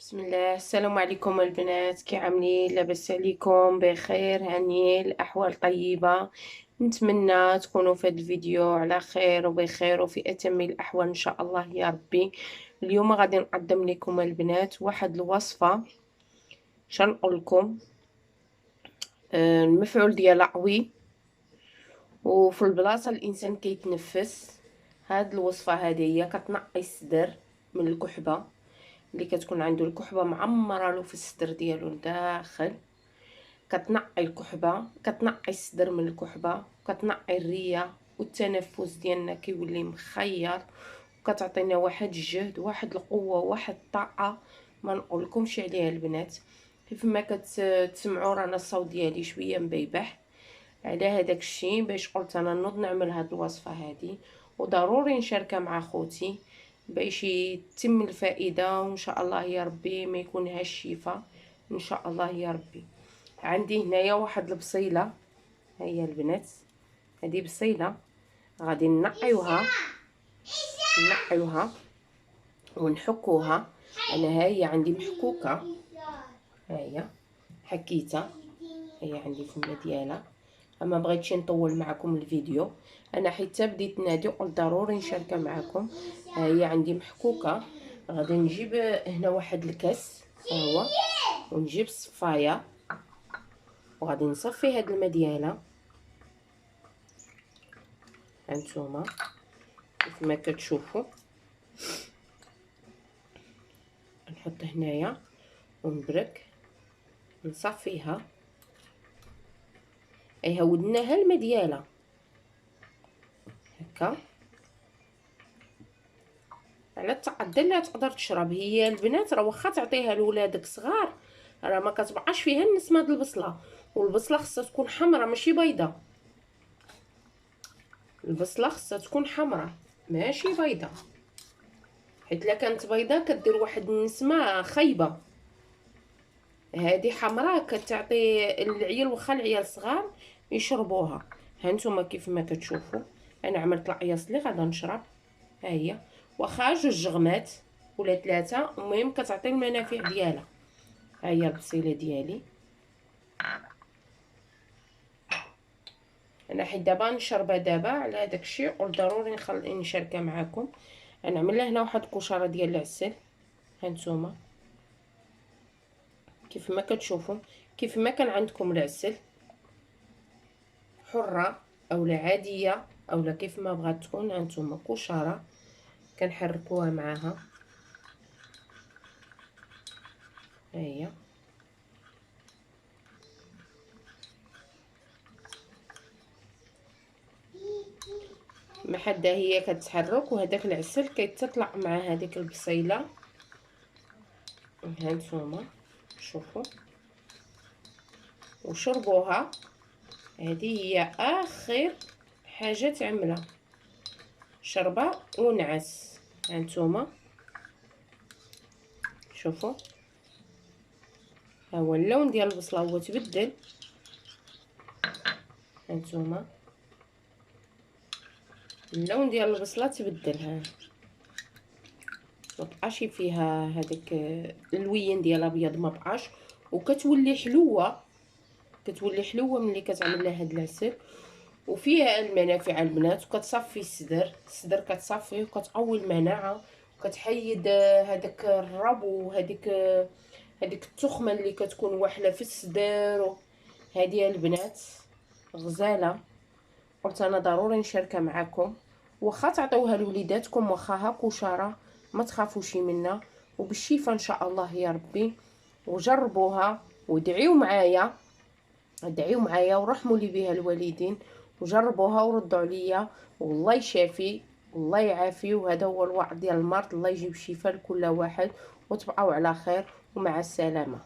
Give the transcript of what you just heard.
بسم الله. السلام عليكم البنات، كي عاملين؟ لاباس عليكم؟ بخير؟ هانيين؟ الاحوال طيبه؟ نتمنى تكونوا في هذا الفيديو على خير وبخير وفي اتم الاحوال ان شاء الله يا ربي. اليوم غادي نقدم لكم البنات واحد الوصفه. شنقول لكم المفعول ديال عوي، وفي البلاصه الانسان كيتنفس. هاد الوصفه هذه هي كتنقي الصدر من الكحبه اللي كتكون عنده الكحبه معمره له في الصدر ديالو لداخل. كتنقي الكحبه، كتنقي الصدر من الكحبه، كتنقي الريه، والتنفس ديالنا كيولي مخير، وكتعطينا واحد الجهد، واحد القوه، واحد الطاقه ما نقولكمش عليها البنات. كيف ما كتسمعوا رانا الصوت ديالي شويه مبيبح على هذاك الشيء، باش قلت انا نوض نعمل هاد الوصفه هذه، وضروري نشاركها مع خوتي باش يتم الفائده، وان شاء الله يا ربي ما يكونها الشفاء ان شاء الله يا ربي. عندي هنايا واحد البصيله، ها هي البنات، هذه بصيله غادي نقيوها ونحكوها. انا ها هي عندي محكوكه، ها هي حكيتها، هي عندي في الماء ديالها. اما بغيتش نطول معكم الفيديو انا حتى بديت نادي قلت ضروري نشاركها معكم. ها هي عندي محكوكه. غادي نجيب هنا واحد الكاس، ها هو، ونجيب الصفايه وغادي نصفي هاد الماء ديالها. هانتوما كيف ما كتشوفوا نحط هنايا ونبرك نصفيها. ايها ودناها الماء ديالها هكا على التقدر اللي تقدر تشرب. هي البنات راه واخا تعطيها لولادك صغار راه ما كتبقاش فيها النسمه د البصله، والبصله خصها تكون حمراء ماشي بيضه. البصله خصها تكون حمراء ماشي بيضه، حيت الا كانت بيضه كدير واحد النسمه خايبه. هذه حمراء كتعطي العيال، واخا العيال صغار يشربوها. هانتوما كيف ما كتشوفوا انا عملت العياص اللي غادا نشرب. ها هي واخا جوج جغمات ولا ثلاثه، المهم كتعطي المنافع ديالها. ها هي البصيله ديالي انا حيت دابا نشربها دابا على هذاك الشيء قلت ضروري نشاركها معكم. غنعمل لها هنا واحد الكشاره ديال العسل. هانتوما كيف ما كتشوفوا، كيف ما كان عندكم العسل حره اولا عاديه اولا كيف ما بغات تكون، هانتوما كشاره كنحركوها معاها. ها هي محدا هي كتحرك، وهداك العسل كيتطلع مع هذيك البصيله. هانتوما شوفوا وشربوها. هذه هي اخر حاجه تعملها، شربه ونعس. هانتوما شوفوا، ها هو اللون ديال البصله هو تبدل. هانتوما اللون ديال البصله تبدل، ها مبقاش فيها هذاك اللوين ديال الابيض، ما بقاش، وكتولي حلوه، كتولي حلوه ملي كتعمل لها هاد العسل. وفيها المنافع البنات، وكتصفي الصدر كتصفيه وكتقوي المناعه، وكتحيد هذاك الرب وهذيك هذيك التخمه اللي كتكون واحله في الصدر. هذه البنات غزاله، قلت انا ضروري نشاركها معكم. واخا تعطيوها لوليداتكم واخا ها كشاره ما تخافوش منها، وبالشفاء ان شاء الله يا ربي. وجربوها وادعيوا معايا، ادعيوا معايا ورحموا لي بها الوالدين، وجربوها وردوا عليا، والله يشافي والله يعافي. وهذا هو الوعد ديال المرض، الله يجيب الشفاء لكل واحد، وتبقاو على خير ومع السلامه.